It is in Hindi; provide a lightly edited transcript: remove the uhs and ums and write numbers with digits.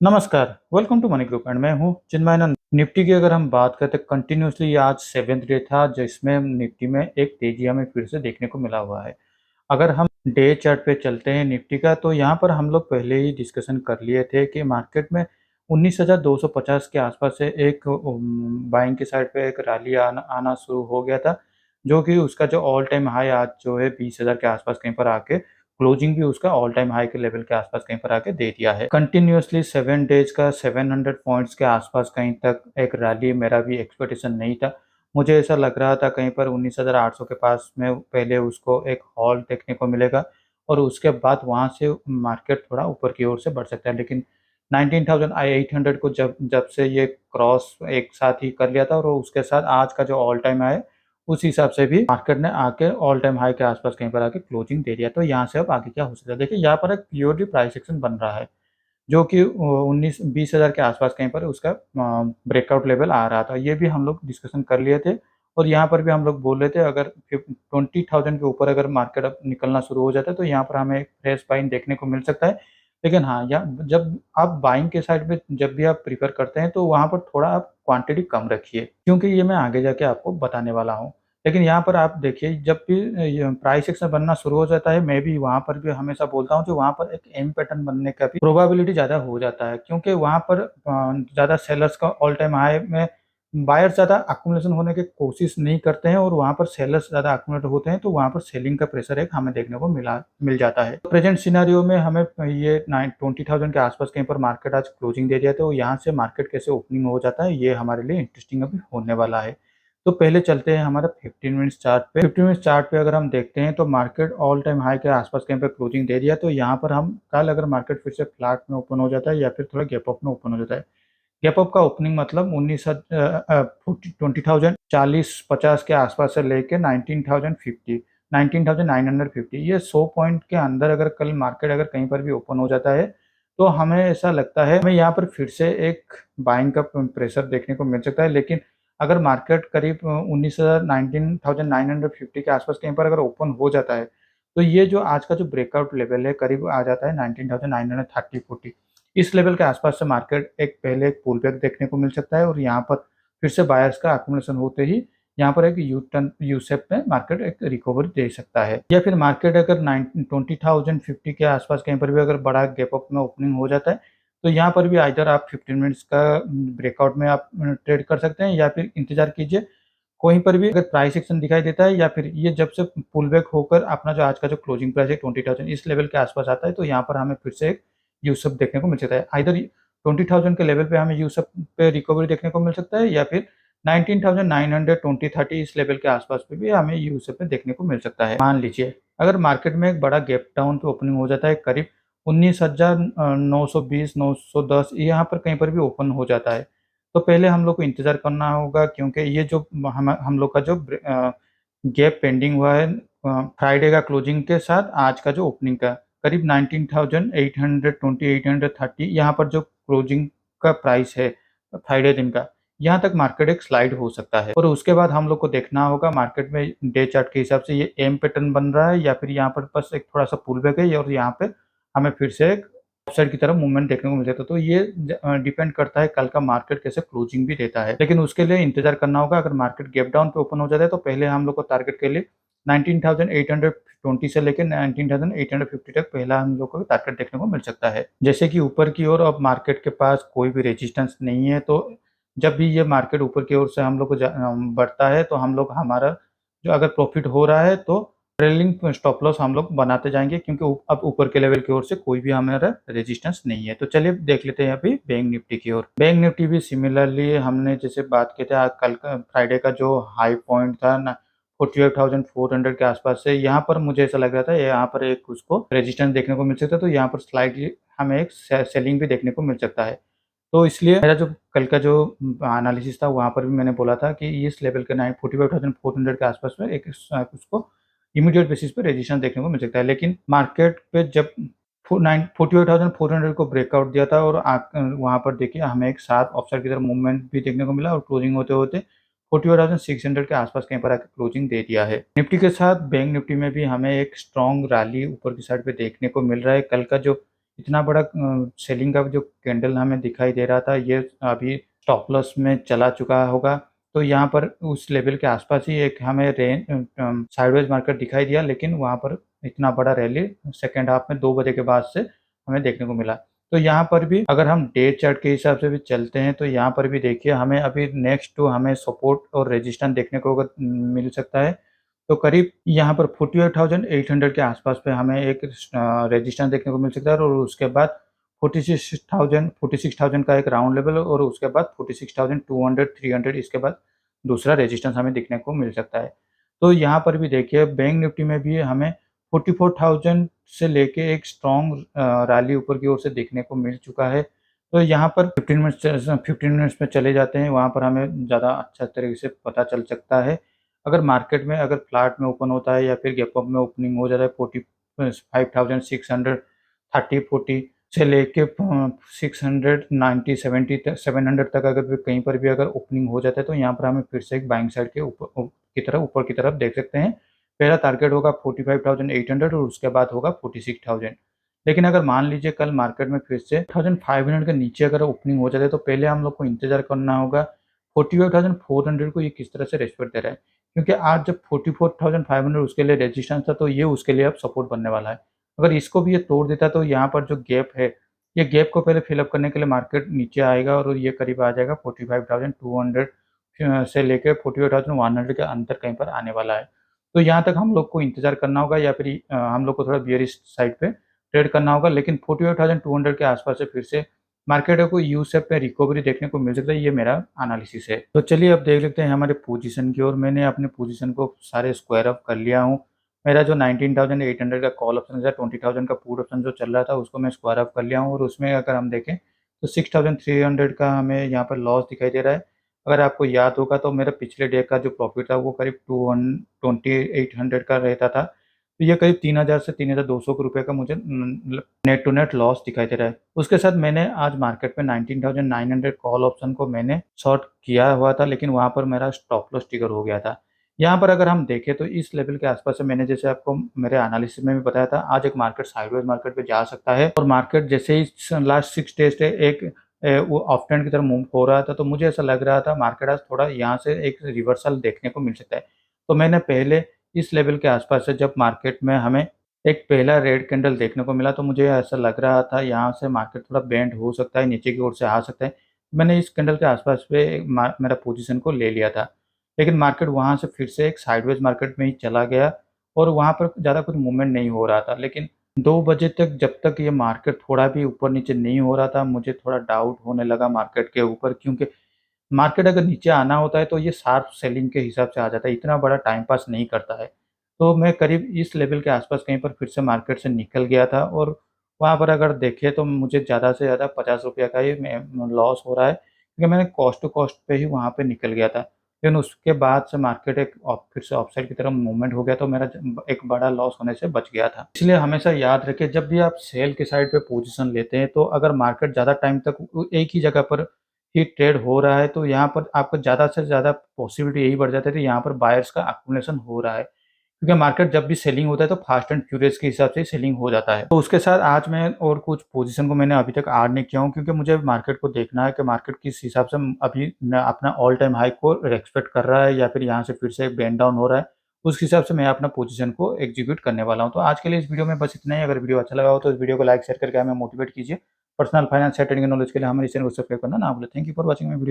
नमस्कार, welcome to money group and मैं हूँ चिन्मयानंद। निफ्टी की अगर हम बात करते हैं कंटिन्यूअसली आज सेवेंथ डे था जिसमें निफ्टी में एक तेजी हमें फिर से देखने को मिला हुआ है। अगर हम डे चार्ट पे चलते हैं निफ्टी का तो यहाँ पर हम लोग पहले ही डिस्कशन कर लिए थे कि मार्केट में 19,250 के आसपास से एक बाइंग की साइड पे एक रैली आना शुरू हो गया था, जो कि उसका जो ऑल टाइम हाई आज जो है 20,000 के आसपास कहीं पर आके क्लोजिंग भी उसका ऑल टाइम हाई के लेवल के आसपास कहीं पर आके दे दिया है। कंटिन्यूअसली 7 डेज का 700 पॉइंट्स के आसपास कहीं तक एक रैली मेरा भी एक्सपेक्टेशन नहीं था। मुझे ऐसा लग रहा था कहीं पर 19,800 के पास में पहले उसको एक हॉल्ट देखने को मिलेगा और उसके बाद वहाँ से मार्केट थोड़ा ऊपर की ओर से बढ़ सकता है। लेकिन 19,800 को जब जब से ये क्रॉस एक साथ ही कर लिया था और उसके साथ आज का जो ऑल टाइम हाई है, उस हिसाब से भी मार्केट ने आके ऑल टाइम हाई के आसपास कहीं पर आके क्लोजिंग दे दिया। तो यहाँ से अब आगे क्या हो सकता है? देखिए यहाँ पर एक प्योरली प्राइस एक्शन बन रहा है, जो कि 19-20,000 के आसपास कहीं पर उसका ब्रेकआउट लेवल आ रहा था। ये भी हम लोग डिस्कशन कर लिए थे और यहाँ पर भी हम लोग बोल रहे थे अगर 20,000 के ऊपर अगर मार्केट अब निकलना शुरू हो जाता है तो यहाँ पर हमें एक फ्रेश बाइंग देखने को मिल सकता है। लेकिन हाँ, या जब आप बाइंग के साइड में जब भी आप प्रेफ़र करते हैं तो वहाँ पर थोड़ा आप क्वांटिटी कम रखिए, क्योंकि ये मैं आगे जाके आपको बताने वाला हूँ। लेकिन यहाँ पर आप देखिए जब भी ये प्राइस एक्शन बनना शुरू हो जाता है, मैं भी वहाँ पर भी हमेशा बोलता हूँ कि वहाँ पर एक एम पैटर्न बनने का भी प्रोबेबिलिटी ज़्यादा हो जाता है, क्योंकि वहाँ पर ज़्यादा सेलर्स का ऑल टाइम हाई में बायर्स ज़्यादा एक्युमुलेशन होने की कोशिश नहीं करते हैं और वहाँ पर सेलर्स ज़्यादा एक्युमुलेट होते हैं, तो वहाँ पर सेलिंग का प्रेशर एक हमें देखने को मिल जाता है। प्रेजेंट सिनेरियो में हमें ये 20,000 के आसपास कहीं पर मार्केट आज क्लोजिंग दे दिया, तो यहाँ से मार्केट कैसे ओपनिंग हो जाता है, ये हमारे लिए इंटरेस्टिंग अभी होने वाला है। तो पहले चलते हैं हमारा 15 मिनट्स चार्ट पे। 15 मिनट्स चार्ट पे अगर हम देखते हैं तो मार्केट ऑल टाइम हाई के आसपास कहीं पे क्लोजिंग दे दिया, तो यहाँ पर हम कल अगर मार्केट फिर से फ्लैट में ओपन हो जाता है या फिर थोड़ा गैप अप में ओपन हो जाता है। गैप अप का ओपनिंग मतलब 20,50 के आसपास से लेके 19,050 19,950 ये 100 पॉइंट के अंदर अगर कल मार्केट अगर कहीं पर भी ओपन हो जाता है, तो हमें ऐसा लगता है हमें यहाँ पर फिर से एक बाइंग का प्रेशर देखने को मिल सकता है। लेकिन अगर मार्केट करीब 19,950 के आसपास कहीं पर अगर ओपन हो जाता है, तो ये जो आज का जो ब्रेकआउट लेवल है करीब आ जाता है 19,930-40। इस लेवल के आसपास से मार्केट एक पहले एक पुल बैक देखने को मिल सकता है और यहाँ पर फिर से बायर्स का एक्युमुलेशन होते ही यहाँ पर एक यू टर्न यू शेप में मार्केट एक रिकवरी दे सकता है। या फिर मार्केट अगर 20,050 के आसपास कहीं पर भी अगर बड़ा गैप अप में ओपनिंग हो जाता है, तो यहाँ पर भी आइदर आप 15 मिनट्स का ब्रेकआउट में आप ट्रेड कर सकते हैं या फिर इंतज़ार कीजिए। कहीं पर भी अगर प्राइस एक्शन दिखाई देता है या फिर ये जब से पुल बैक होकर अपना जो आज का जो क्लोजिंग प्राइस है 20,000 इस लेवल के आसपास आता है, तो यहाँ पर हमें फिर से एक यूसुफ देखने को मिल सकता है। आइदर 20,000 के लेवल पे हमें यूसुफ पे रिकवरी देखने को मिल सकता है या फिर 19,920-30 इस लेवल के आसपास पे भी हमें यूसुफ पे देखने को मिल सकता है। मान लीजिए अगर मार्केट में एक बड़ा गैप डाउन पे ओपनिंग हो जाता है करीब 19,920 910 यहाँ पर कहीं पर भी ओपन हो जाता है, तो पहले हम लोग को इंतज़ार करना होगा, क्योंकि ये जो हम लोग का जो गैप पेंडिंग हुआ है फ्राइडे का क्लोजिंग के साथ आज का जो ओपनिंग का करीब 19,820 830 यहाँ पर जो क्लोजिंग का प्राइस है फ्राइडे दिन का, यहाँ तक मार्केट एक स्लाइड हो सकता है और उसके बाद हम लोग को देखना होगा मार्केट में डे चार्ट के हिसाब से ये एम पैटर्न बन रहा है या फिर यहाँ पर बस एक थोड़ा सा पुल बैक है और यहाँ पे हमें फिर से एक अपसाइड की तरफ मूवमेंट देखने को मिल जाता है। तो ये डिपेंड करता है कल का मार्केट कैसे क्लोजिंग भी देता है, लेकिन उसके लिए इंतजार करना होगा। अगर मार्केट गैप डाउन पे ओपन हो जाता है तो पहले हम लोग को टारगेट के लिए 19,820 से लेकर 19,850 तक पहला हम लोग को टारगेट देखने को मिल सकता है। जैसे कि ऊपर की ओर अब मार्केट के पास कोई भी रेजिस्टेंस नहीं है, तो जब भी ये मार्केट ऊपर की ओर से हम लोग को बढ़ता है तो हम लोग हमारा जो अगर प्रॉफिट हो रहा है तो ट्रेलिंग स्टॉप लॉस हम लोग बनाते जाएँगे, क्योंकि अब ऊपर के लेवल की ओर से कोई भी हमारा रेजिस्टेंस नहीं है। तो चलिए देख लेते हैं अभी बैंक निफ्टी की ओर। बैंक निफ्टी भी सिमिलरली हमने जैसे बात की थी कल का फ्राइडे का जो हाई पॉइंट था ना 48,400 के आसपास से, यहाँ पर मुझे ऐसा लग रहा था यहाँ पर एक उसको रेजिस्टेंस देखने को मिल सकता है, तो यहाँ पर स्लाइटली हमें एक सेलिंग भी देखने को मिल सकता है। तो इसलिए मेरा जो कल का जो एनालिसिस था वहाँ पर भी मैंने बोला था कि इस लेवल के 45,400 के आसपास में एक उसको इमीडिएट बेसिस पे रेजिस्टेंस देखने को मिल सकता है। लेकिन मार्केट पे जब 48,400 को ब्रेकआउट दिया था और वहाँ पर देखिए हमें एक साथ अपसाइड की तरफ मूवमेंट भी देखने को मिला और क्लोजिंग होते-होते 48,600 के आसपास कहीं पर आके क्लोजिंग दे दिया है। निफ्टी के साथ बैंक निफ्टी में भी हमें एक स्ट्रॉन्ग रैली ऊपर की साइड पे देखने को मिल रहा है। कल का जो इतना बड़ा सेलिंग का जो कैंडल हमें दिखाई दे रहा था, ये अभी स्टॉप लॉस में चला चुका होगा। तो यहाँ पर उस लेवल के आसपास ही एक हमें साइडवेज मार्केट दिखाई दिया, लेकिन वहाँ पर इतना बड़ा रैली सेकेंड हाफ में 2 बजे के बाद से हमें देखने को मिला। तो यहाँ पर भी अगर हम डे चार्ट के हिसाब से भी चलते हैं, तो यहाँ पर भी देखिए हमें अभी नेक्स्ट टू हमें सपोर्ट और रेजिस्टेंस देखने को अगर मिल सकता है, तो करीब यहाँ पर 48,800 के आसपास पे हमें एक रेजिस्टेंस देखने को मिल सकता है, और उसके बाद 46,000 का एक राउंड लेवल, और उसके बाद 46,200 300 इसके बाद दूसरा रेजिस्टेंस हमें देखने को मिल सकता है। तो यहाँ पर भी देखिए बैंक निफ्टी में भी हमें 44,000 से लेके एक स्ट्रॉन्ग रैली ऊपर की ओर से देखने को मिल चुका है। तो यहाँ पर 15 मिनट्स में चले जाते हैं, वहाँ पर हमें ज़्यादा अच्छा तरीके से पता चल सकता है। अगर मार्केट में अगर फ्लैट में ओपन होता है या फिर गैप अप में ओपनिंग हो जाता है 45,600 30-40 से लेके 690 70 700 तक अगर भी कहीं पर भी अगर ओपनिंग हो जाता है, तो यहाँ पर हमें फिर से एक बाइंग साइड के ऊपर की तरफ देख सकते हैं। पहला टारगेट होगा 45,800 और उसके बाद होगा 46,000। लेकिन अगर मान लीजिए कल मार्केट में फिर से 1500 के नीचे अगर ओपनिंग हो जाता है, तो पहले हम लोग को इंतजार करना होगा 45,400 को ये किस तरह से रिस्पेक्ट दे रहा है। क्योंकि आज जब 44,500 उसके लिए रेजिस्टेंस था, तो ये उसके लिए अब सपोर्ट बनने वाला है। अगर इसको भी ये तोड़ देता है, तो यहाँ पर जो गैप है, ये गैप को पहले फिल अप करने के लिए मार्केट नीचे आएगा, और ये करीब आ जाएगा 45,200 से लेके 48,100 के अंदर कहीं पर आने वाला है। तो यहाँ तक हम लोग को इंतज़ार करना होगा, या फिर हम लोग को थोड़ा बियरिश साइड पे ट्रेड करना होगा। लेकिन 48,200 के आसपास से फिर से मार्केट को यू शेप में रिकवरी देखने को मिल सकता है, ये मेरा एनालिसिस है। तो चलिए अब देख लेते हैं हमारे पोजीशन की ओर। मैंने अपने पोजीशन को सारे स्क्वायर अप कर लिया हूँ। मेरा जो 19,800 का कॉल ऑप्शन था, 20,000 का पुट ऑप्शन जो चल रहा था, उसको मैं स्क्वायर अप कर लिया हूँ, और उसमें अगर हम देखें तो 6,300 का हमें यहाँ पर लॉस दिखाई दे रहा है। अगर आपको याद होगा तो मेरा पिछले डे का जो प्रॉफिट था वो करीब 2800 का रहता था। तो ये करीब 3,000 से 3,200 रुपए का मुझे नेट टू नेट लॉस दिखाई दे रहा है। उसके साथ मैंने आज मार्केट में 19,900 कॉल ऑप्शन को मैंने शॉर्ट किया हुआ था, लेकिन वहाँ पर मेरा स्टॉप लॉस ट्रिगर हो गया था। यहाँ पर अगर हम देखें तो इस लेवल के आसपास से मैंने जैसे आपको मेरे एनालिसिस में भी बताया था, आज एक मार्केट साइडवेज मार्केट पे जा सकता है, और मार्केट जैसे ही लास्ट 6 डेज से एक वो अप ट्रेंड की तरफ मूव हो रहा था, तो मुझे ऐसा लग रहा था मार्केट आज थोड़ा यहाँ से एक रिवर्सल देखने को मिल सकता है। तो मैंने पहले इस लेवल के आसपास से जब मार्केट में हमें एक पहला रेड कैंडल देखने को मिला, तो मुझे ऐसा लग रहा था यहाँ से मार्केट थोड़ा बेंड हो सकता है, नीचे की ओर से आ सकता है। मैंने इस कैंडल के आसपास पे मेरा पोजीशन को ले लिया था। लेकिन मार्केट वहाँ से फिर से एक साइडवेज मार्केट में ही चला गया, और वहाँ पर ज़्यादा कुछ मूवमेंट नहीं हो रहा था। लेकिन 2 बजे तक जब तक ये मार्केट थोड़ा भी ऊपर-नीचे नहीं हो रहा था, मुझे थोड़ा डाउट होने लगा मार्केट के ऊपर, क्योंकि मार्केट अगर नीचे आना होता है तो ये शार्प सेलिंग के हिसाब से आ जाता है, इतना बड़ा टाइम पास नहीं करता है। तो मैं करीब इस लेवल के आसपास कहीं पर फिर से मार्केट से निकल गया था, और वहाँ पर अगर देखें तो मुझे ज़्यादा से ज़्यादा ₹50 का ही में लॉस हो रहा है, क्योंकि मैंने कॉस्ट टू कॉस्ट पे ही वहाँ पे निकल गया था। लेकिन उसके बाद से मार्केट एक फिर से अपसाइड की तरफ मूवमेंट हो गया, तो मेरा एक बड़ा लॉस होने से बच गया था। इसलिए हमेशा याद रखें, जब भी आप सेल की साइड पे पोजीशन लेते हैं, तो अगर मार्केट ज़्यादा टाइम तक एक ही जगह पर ही ट्रेड हो रहा है, तो यहाँ पर आपको ज़्यादा से ज़्यादा पॉसिबिलिटी यही बढ़ जाती है कि यहाँ पर बायर्स का एक्युमुलेशन हो रहा है। क्योंकि मार्केट जब भी सेलिंग होता है, तो फास्ट एंड फ्यूरियस के हिसाब से सेलिंग हो जाता है। तो उसके साथ आज मैं और कुछ पोजीशन को मैंने अभी तक ऐड नहीं किया हूँ, क्योंकि मुझे मार्केट को देखना है कि मार्केट किस हिसाब से अभी न अपना ऑल टाइम हाई को रिस्पेक्ट कर रहा है, या फिर यहाँ से फिर से बेंड डाउन हो रहा है। उस हिसाब से मैं अपना पोजीशन को एग्जीक्यूट करने वाला हूँ। तो आज के लिए इस वीडियो में बस इतना ही। अगर वीडियो अच्छा लगा हो तो इस वीडियो को लाइक शेयर करके हमें मोटिवेट कीजिए। पर्सनल फाइनेंस या ट्रेडिंग नॉलेज के लिए हमारे चैनल को सब्सक्राइब करना ना भूलें। Thank you for watching my video.